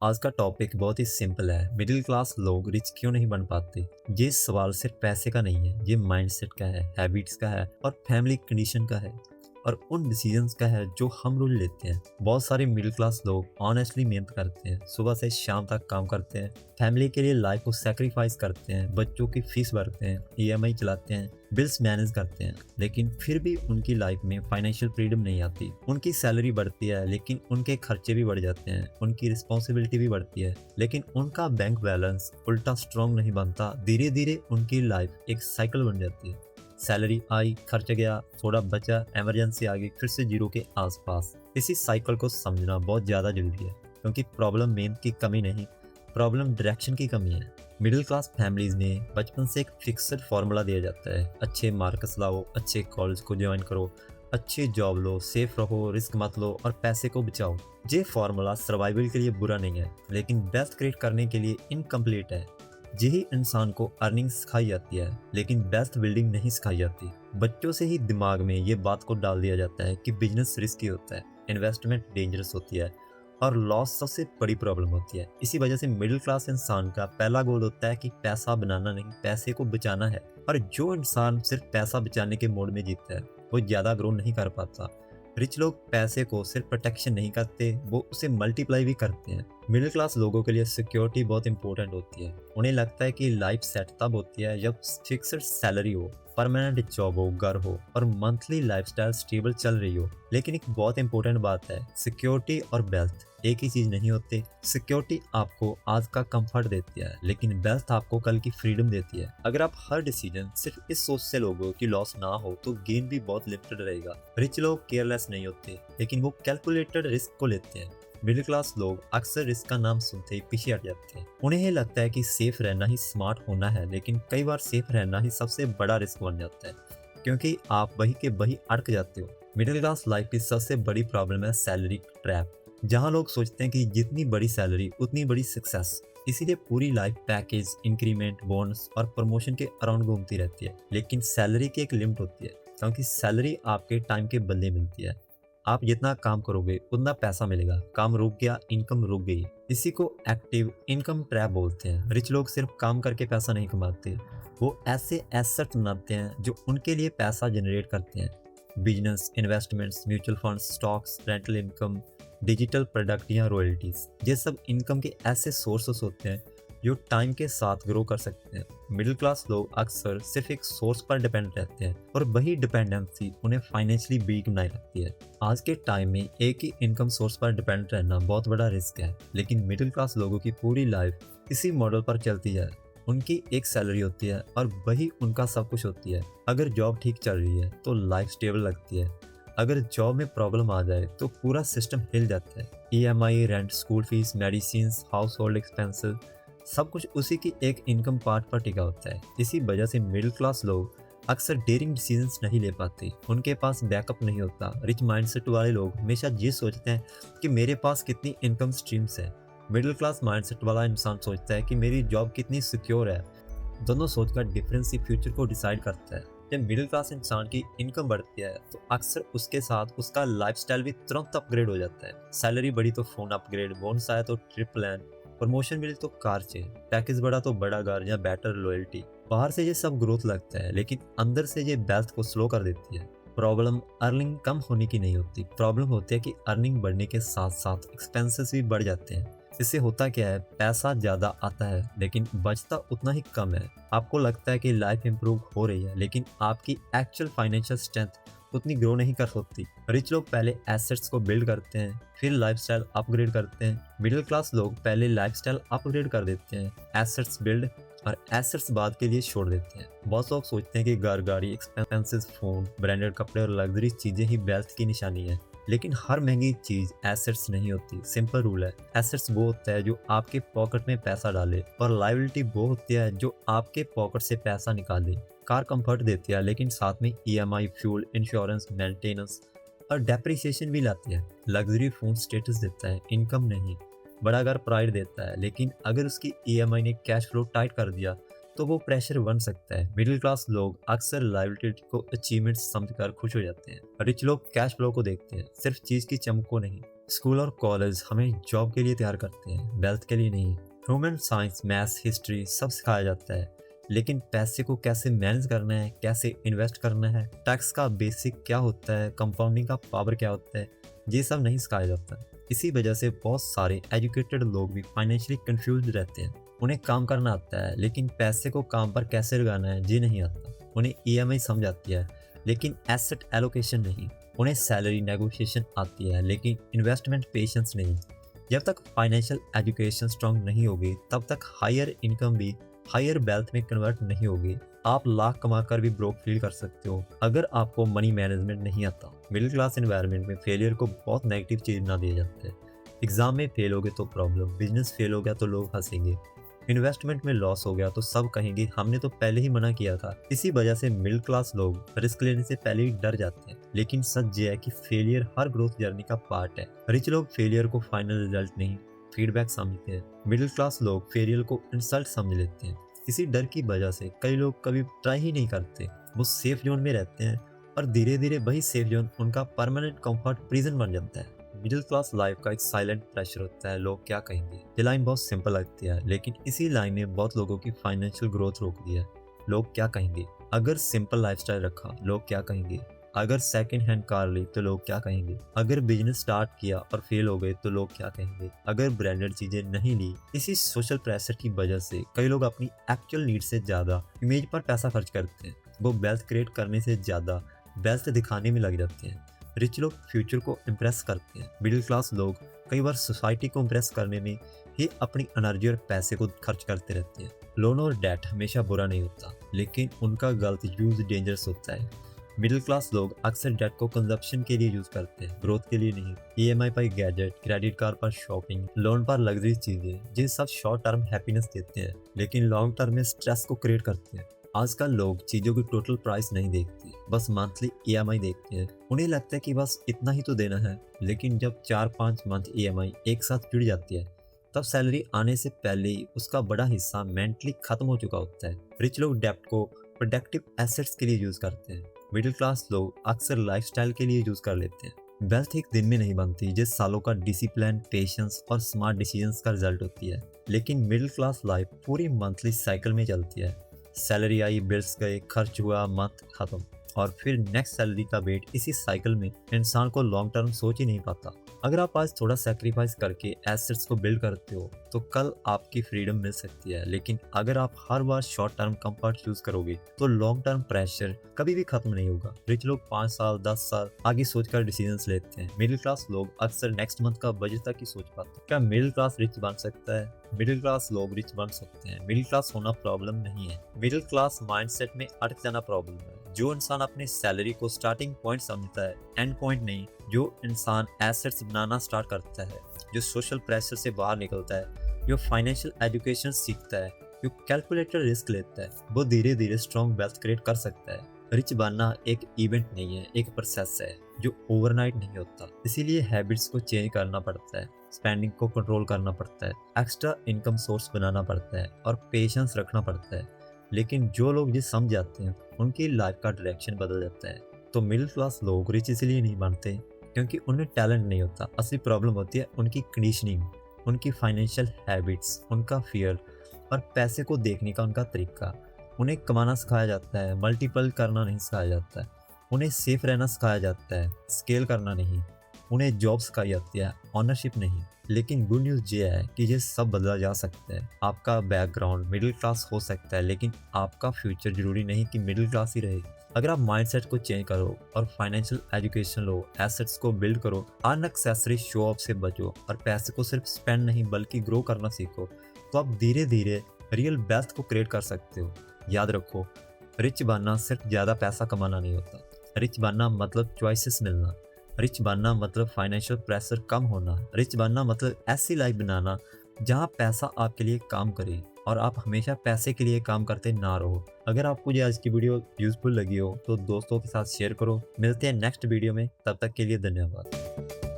आज का टॉपिक बहुत ही सिंपल है। मिडिल क्लास लोग रिच क्यों नहीं बन पाते? ये सवाल सिर्फ पैसे का नहीं है, ये माइंडसेट का है, हैबिट्स का है और फैमिली कंडीशन का है और उन डिसीजंस का है जो हम रोज लेते हैं। बहुत सारे मिडिल क्लास लोग ऑनेस्टली मेहनत करते हैं, सुबह से शाम तक काम करते हैं, फैमिली के लिए लाइफ को सेक्रीफाइस करते हैं, बच्चों की फीस भरते हैं, ईएमआई चलाते हैं, बिल्स मैनेज करते हैं, लेकिन फिर भी उनकी लाइफ में फाइनेंशियल फ्रीडम नहीं आती। उनकी सैलरी बढ़ती है लेकिन उनके खर्चे भी बढ़ जाते हैं, उनकी रिस्पॉन्सिबिलिटी भी बढ़ती है, लेकिन उनका बैंक बैलेंस उल्टा स्ट्रॉन्ग नहीं बनता। धीरे धीरे उनकी लाइफ एक साइकिल बन जाती है। सैलरी आई, खर्च गया, थोड़ा बचा, इमरजेंसी आ गई, फिर से जीरो के आसपास। इसी साइकिल को समझना बहुत ज़्यादा जरूरी है, क्योंकि प्रॉब्लम मेहनत की कमी नहीं, प्रॉब्लम डायरेक्शन की कमी है। मिडिल क्लास फैमिलीज में बचपन से एक फिक्स्ड फार्मूला दिया जाता है, अच्छे मार्क्स लाओ, अच्छे कॉलेज को ज्वाइन करो, अच्छी जॉब लो, सेफ रहो, रिस्क मत लो और पैसे को बचाओ। ये फार्मूला सर्वाइवल के लिए बुरा नहीं है, लेकिन वेल्थ क्रिएट करने के लिए इनकम्प्लीट है। यही इंसान को अर्निंग सिखाई जाती है, लेकिन वेल्थ बिल्डिंग नहीं सिखाई जाती। बच्चों से ही दिमाग में ये बात को डाल दिया जाता है कि बिजनेस रिस्की होता है, इन्वेस्टमेंट डेंजरस होती है और लॉस सबसे बड़ी प्रॉब्लम होती है। इसी वजह से मिडिल क्लास इंसान का पहला गोल होता है कि पैसा बनाना नहीं, पैसे को बचाना है। और जो इंसान सिर्फ पैसा बचाने के मोड में जीतता है वो ज़्यादा ग्रो नहीं कर पाता। रिच लोग पैसे को सिर्फ प्रोटेक्शन नहीं करते, वो उसे मल्टीप्लाई भी करते हैं। मिडिल क्लास लोगों के लिए सिक्योरिटी बहुत इंपॉर्टेंट होती है। उन्हें लगता है कि लाइफ सेट तब होती है जब फिक्स्ड सैलरी हो, परमानेंट जॉब हो, घर हो और मंथली लाइफस्टाइल स्टेबल चल रही हो। लेकिन एक बहुत इंपॉर्टेंट बात है, सिक्योरिटी और वेल्थ एक ही चीज नहीं होते। सिक्योरिटी आपको आज का कंफर्ट देती है, लेकिन वेल्थ आपको कल की फ्रीडम देती है। अगर आप हर डिसीजन सिर्फ इस सोच से लोगो कि लॉस ना हो, तो गेन भी बहुत लिमिटेड रहेगा। रिच लोग केयरलेस नहीं होते, लेकिन वो कैलकुलेटेड रिस्क को लेते हैं। मिडिल क्लास लोग अक्सर रिस्क का नाम सुनते ही पीछे हट जाते हैं। उन्हें ये लगता है कि सेफ रहना ही स्मार्ट होना है, लेकिन कई बार सेफ रहना ही सबसे बड़ा रिस्क बन जाता है, क्योंकि आप वही के वही अटक जाते हो। मिडिल क्लास लाइफ की सबसे बड़ी प्रॉब्लम है सैलरी ट्रैप, जहां लोग सोचते हैं कि जितनी बड़ी सैलरी उतनी बड़ी सक्सेस। इसीलिए पूरी लाइफ पैकेज, इंक्रीमेंट, बोनस और प्रमोशन के अराउंड घूमती रहती है। लेकिन सैलरी की एक लिमिट होती है, क्योंकि सैलरी आपके टाइम के बदले मिलती है। आप जितना काम करोगे उतना पैसा मिलेगा, काम रुक गया, इनकम रुक गई। इसी को एक्टिव इनकम ट्रैप बोलते हैं। रिच लोग सिर्फ काम करके पैसा नहीं कमाते, वो ऐसे एसेट बनाते हैं जो उनके लिए पैसा जनरेट करते हैं। Business, investments, mutual funds, stocks, rental income, digital product या रॉयल्टीज, ये सब इनकम के ऐसे सोर्सेस होते हैं जो टाइम के साथ ग्रो कर सकते हैं। मिडिल क्लास लोग अक्सर सिर्फ एक सोर्स पर डिपेंड रहते हैं और वही डिपेंडेंसी उन्हें फाइनेंशियली वीक बनाए रखती है। आज के टाइम में एक ही इनकम सोर्स पर डिपेंड रहना बहुत बड़ा रिस्क है, लेकिन मिडिल क्लास लोगों की पूरी लाइफ इसी मॉडल पर चलती है। उनकी एक सैलरी होती है और वही उनका सब कुछ होती है। अगर जॉब ठीक चल रही है तो लाइफ स्टेबल लगती है, अगर जॉब में प्रॉब्लम आ जाए तो पूरा सिस्टम हिल जाता है। EMI, rent, school fees, medicine, house hold expenses, सब कुछ उसी की एक इनकम पार्ट पर टिका होता है। इसी वजह से मिडिल क्लास लोग अक्सर डेयरिंग डिसीजंस नहीं ले पाते, उनके पास बैकअप नहीं होता। रिच माइंडसेट वाले लोग हमेशा ये सोचते हैं कि मेरे पास कितनी इनकम स्ट्रीम्स है। मिडिल क्लास माइंडसेट वाला इंसान सोचता है कि मेरी जॉब कितनी सिक्योर है। दोनों सोच का डिफरेंस ही फ्यूचर को डिसाइड करता है। जब मिडिल क्लास इंसान की इनकम बढ़ती है तो अक्सर उसके साथ उसका लाइफस्टाइल भी तुरंत अपग्रेड हो जाता है। सैलरी बढ़ी तो फोन अपग्रेड, बोनस आया तो ट्रिप प्लान, प्रमोशन मिली तो कार चेंज, पैकेज बढ़ा तो बड़ा घर या बेटर लॉयल्टी। बाहर से ये सब ग्रोथ लगता है, लेकिन अंदर से ये वेल्थ को स्लो कर देती है। प्रॉब्लम अर्निंग कम होने की नहीं होती, प्रॉब्लम होती है कि अर्निंग बढ़ने के साथ साथ एक्सपेंसेस भी बढ़ जाते हैं। इससे होता क्या है, पैसा ज्यादा आता है लेकिन बचता उतना ही कम है। आपको लगता है कि लाइफ इंप्रूव हो रही है, लेकिन आपकी एक्चुअल फाइनेंशियल स्ट्रेंथ उतनी ग्रो नहीं कर सकती। रिच लोग पहले एसेट्स को बिल्ड करते हैं, फिर लाइफस्टाइल अपग्रेड करते हैं। मिडिल क्लास लोग पहले लाइफस्टाइल अपग्रेड कर देते हैं, एसेट्स बिल्ड और एसेट्स बाद के लिए छोड़ देते हैं। बहुत लोग सोचते हैं कि घर, गाड़ी, एक्सपेंसिव फोन, ब्रांडेड कपड़े और लग्जरी चीजें ही वेल्थ की निशानी है, लेकिन हर महंगी चीज एसेट्स नहीं होती। सिंपल रूल है, एसेट्स वो होता है जो आपके पॉकेट में पैसा डाले और लायबिलिटी वो होती है जो आपके पॉकेट से पैसा निकाले। कार कंफर्ट देती है, लेकिन साथ में ईएमआई, फ्यूल, इंश्योरेंस, मेंटेनेंस और डेप्रिसिएशन भी लाती है। लग्जरी फोन स्टेटस देता है, इनकम नहीं। बड़ा घर प्राइड देता है, लेकिन अगर उसकी ईएमआई ने कैश फ्लो टाइट कर दिया तो वो प्रेशर बन सकता है। मिडिल क्लास लोग अक्सर लायबिलिटी को अचीवमेंट समझकर खुश हो जाते हैं। रिच लोग कैश फ्लो को देखते हैं, सिर्फ चीज की चमक को नहीं। स्कूल और कॉलेज हमें जॉब के लिए तैयार करते हैं, वेल्थ के लिए नहीं। ह्यूमन साइंस, मैथ्स, हिस्ट्री सब सिखाया जाता है, लेकिन पैसे को कैसे मैनेज करना है, कैसे इन्वेस्ट करना है, टैक्स का बेसिक क्या होता है, कंपाउंडिंग का पावर क्या होता है, ये सब नहीं सिखाया जाता। इसी वजह से बहुत सारे एजुकेटेड लोग भी फाइनेंशियली कंफ्यूज रहते हैं। उन्हें काम करना आता है, लेकिन पैसे को काम पर कैसे लगाना है ये नहीं आता। उन्हें ईएमआई समझ आती है, लेकिन एसेट एलोकेशन नहीं। उन्हें सैलरी नेगोशिएशन आती है, लेकिन इन्वेस्टमेंट पेशेंस नहीं। जब तक फाइनेंशियल एजुकेशन स्ट्रांग नहीं होगी, तब तक हायर इनकम भी हायर वेल्थ में कन्वर्ट नहीं होगी। आप लाख कमाकर भी ब्रोक फील कर सकते हो अगर आपको मनी मैनेजमेंट नहीं आता। मिडिल क्लास एनवायरनमेंट में फेलियर को बहुत नेगेटिव चीज ना दिया जाता है। एग्जाम में फेल हो गए तो प्रॉब्लम, बिजनेस फेल हो गया तो लोग हंसेंगे, इन्वेस्टमेंट में लॉस हो गया तो सब कहेंगे हमने तो पहले ही मना किया था। इसी वजह से मिडिल क्लास लोग रिस्क लेने से पहले ही डर जाते हैं। लेकिन सच ये है कि फेलियर हर ग्रोथ जर्नी का पार्ट है। रिच लोग फेलियर को फाइनल रिजल्ट नहीं, फीडबैक समझते हैं। मिडिल क्लास लोग फेलियर को इंसल्ट समझ लेते हैं। इसी डर की वजह से कई लोग कभी ट्राई ही नहीं करते। वो सेफ जोन में रहते हैं और धीरे धीरे वही सेफ जोन उनका परमानेंट कंफर्ट प्रिजन बन जाता है। मिडिल क्लास लाइफ का एक साइलेंट प्रेशर होता है, लोग क्या कहेंगे। ये लाइन बहुत सिंपल लगती है, लेकिन इसी लाइन ने बहुत लोगों की फाइनेंशियल ग्रोथ रोक दी है। लोग क्या कहेंगे। अगर सिंपल लाइफस्टाइल रखा, लोग क्या कहेंगे। अगर सेकंड हैंड कार ली तो लोग क्या कहेंगे। अगर बिजनेस स्टार्ट किया और फेल हो गए तो लोग क्या कहेंगे। अगर ब्रांडेड चीजें नहीं ली। इसी सोशल प्रेशर की वजह से कई लोग अपनी एक्चुअल नीड से ज्यादा इमेज पर पैसा खर्च करते हैं। वो वेल्थ क्रिएट करने से ज्यादा वेल्थ दिखाने में लग जाते हैं। रिच लोग फ्यूचर को इम्प्रेस करते हैं। मिडिल क्लास लोग कई बार सोसाइटी को इम्प्रेस करने में ही अपनी एनर्जी और पैसे को खर्च करते रहते हैं। लोन और डेट हमेशा बुरा नहीं होता, लेकिन उनका गलत यूज डेंजरस होता है। मिडिल क्लास लोग अक्सर डेट को कंजप्शन के लिए यूज करते हैं, ग्रोथ के लिए नहीं। ईएमआई पर गैजेट, क्रेडिट कार्ड पर शॉपिंग, लोन पर लग्जरी चीजें, ये सब शॉर्ट टर्म हैप्पीनेस देते हैं, लेकिन लॉन्ग टर्म में स्ट्रेस को क्रिएट करते हैं। आजकल लोग चीजों की टोटल प्राइस नहीं देखते, बस मंथली ईएमआई देखते हैं। उन्हें लगता है कि बस इतना ही तो देना है, लेकिन जब 4-5 मंथ ईएमआई एक साथ जुड़ जाती है, तब सैलरी आने से पहले ही उसका बड़ा हिस्सा मेंटली खत्म हो चुका होता है। रिच लोग डेप्ट को प्रोडक्टिव एसेट्स के लिए यूज करते हैं। मिडिल क्लास लोग अक्सर लाइफस्टाइल के लिए यूज कर लेते हैं। वेल्थ एक दिन में नहीं बनती, जिस सालों का डिसिप्लिन, पेशेंस और स्मार्ट डिसीजंस का रिजल्ट होती है। लेकिन मिडिल क्लास लाइफ पूरी मंथली साइकिल में चलती है। सैलरी आई, बिल्स गए, खर्च हुआ, मंथ खत्म, और फिर नेक्स्ट सैलरी का वेट। इसी साइकिल में इंसान को लॉन्ग टर्म सोच ही नहीं पाता। अगर आप आज थोड़ा सेक्रीफाइस करके एसेट्स को बिल्ड करते हो तो कल आपकी फ्रीडम मिल सकती है। लेकिन अगर आप हर बार शॉर्ट टर्म कंफर्ट चूज करोगे तो लॉन्ग टर्म प्रेशर कभी भी खत्म नहीं होगा। रिच लोग 5 साल 10 साल आगे सोचकर डिसीजंस लेते हैं। मिडिल क्लास लोग अक्सर नेक्स्ट मंथ का बजट तक ही सोच पाते हैं। क्या मिडिल क्लास रिच बन सकता है? मिडिल क्लास लोग रिच बन सकते हैं। मिडिल क्लास होना प्रॉब्लम नहीं है, मिडिल क्लास माइंडसेट में अटक जाना प्रॉब्लम है। जो इंसान अपने सैलरी को स्टार्टिंग पॉइंट समझता है, एंड पॉइंट नहीं। जो इंसान एसेट्स बनाना स्टार्ट करता है, जो सोशल प्रेशर से बाहर निकलता है, जो फाइनेंशियल एजुकेशन सीखता है, जो कैलकुलेटेड रिस्क लेता है, वो धीरे धीरे स्ट्रॉन्ग वेल्थ क्रिएट कर सकता है। रिच बनना एक इवेंट नहीं है, एक प्रोसेस है जो ओवरनाइट नहीं होता। इसीलिए हैबिट्स को चेंज करना पड़ता है, स्पेंडिंग को कंट्रोल करना पड़ता है, एक्स्ट्रा इनकम सोर्स बनाना पड़ता है और पेशेंस रखना पड़ता है। लेकिन जो लोग ये समझ जाते हैं, उनकी लाइफ का डायरेक्शन बदल जाता है। तो मिडिल क्लास लोग रिच इसलिए नहीं बनते क्योंकि उनमें टैलेंट नहीं होता। असली प्रॉब्लम होती है उनकी कंडीशनिंग, उनकी फाइनेंशियल हैबिट्स, उनका फियर और पैसे को देखने का उनका तरीका। उन्हें कमाना सिखाया जाता है, मल्टीपल करना नहीं सिखाया जाता है। उन्हें सेफ रहना सिखाया जाता है, स्केल करना नहीं। उन्हें जॉब सिखाई जाती है, ऑनरशिप नहीं। लेकिन गुड न्यूज़ ये है कि ये सब बदला जा सकता है। आपका बैकग्राउंड मिडिल क्लास हो सकता है, लेकिन आपका फ्यूचर जरूरी नहीं कि मिडिल क्लास ही रहे। अगर आप माइंडसेट को चेंज करो और फाइनेंशियल एजुकेशन लो, एसेट्स को बिल्ड करो, अननेसेसरी शो ऑफ से बचो और पैसे को सिर्फ स्पेंड नहीं बल्कि ग्रो करना सीखो, तो आप धीरे धीरे रियल वेल्थ को क्रिएट कर सकते हो। याद रखो, रिच बनना सिर्फ ज़्यादा पैसा कमाना नहीं होता। रिच बनना मतलब चॉइसेस मिलना। रिच बनना मतलब फाइनेंशियल प्रेशर कम होना। रिच बनना मतलब ऐसी लाइफ बनाना जहाँ पैसा आपके लिए काम करे और आप हमेशा पैसे के लिए काम करते ना रहो। अगर आपको ये आज की वीडियो यूजफुल लगी हो तो दोस्तों के साथ शेयर करो। मिलते हैं नेक्स्ट वीडियो में, तब तक के लिए धन्यवाद।